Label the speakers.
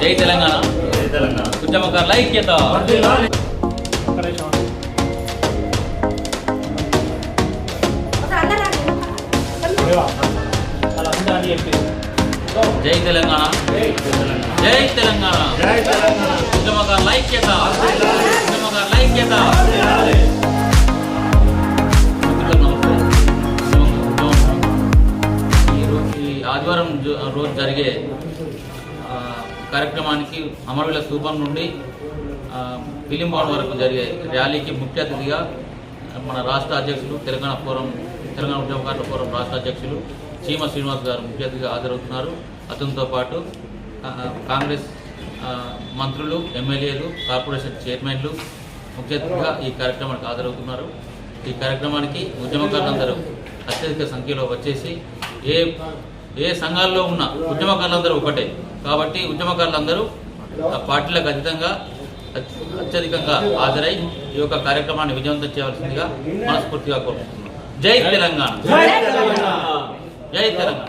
Speaker 1: జై తెలంగాణ. ఉద్యమకారుల ఐక్యత. జై తెలంగాణ. జై తెలంగాణ. ఉద్యమకారుల ఐక్యత. ఉద్యమకారుల ఐక్యత. ఈ ఆదివారం రోజు జరిగే కార్యక్రమానికి అమరవీల స్థూపం నుండి ఫిలిం భవన్ వరకు జరిగే ర్యాలీకి ముఖ్య అతిథిగా మన రాష్ట్ర అధ్యక్షులు తెలంగాణ ఉద్యమకారుల ఫోరం రాష్ట్ర అధ్యక్షులు చీమ శ్రీనివాస్ గారు ముఖ్య అతిథిగా హాజరవుతున్నారు. అతనితో పాటు కాంగ్రెస్ మంత్రులు, ఎమ్మెల్యేలు, కార్పొరేషన్ చైర్మన్లు ముఖ్య అతిథిగా ఈ కార్యక్రమానికి హాజరవుతున్నారు. ఈ కార్యక్రమానికి ఉద్యమకారులందరూ అత్యధిక సంఖ్యలో వచ్చేసి ఏ సంఘాల్లో ఉన్న ఉద్యమకారులందరూ ఒకటే కాబట్టి ఉద్యమకారులందరూ పార్టీలకు అతీతంగా అత్యధికంగా హాజరై ఈ యొక్క కార్యక్రమాన్ని విజయవంతం చేయవలసిందిగా మనస్ఫూర్తిగా కోరుకుంటున్నాం. జై తెలంగాణ. జై తెలంగాణ.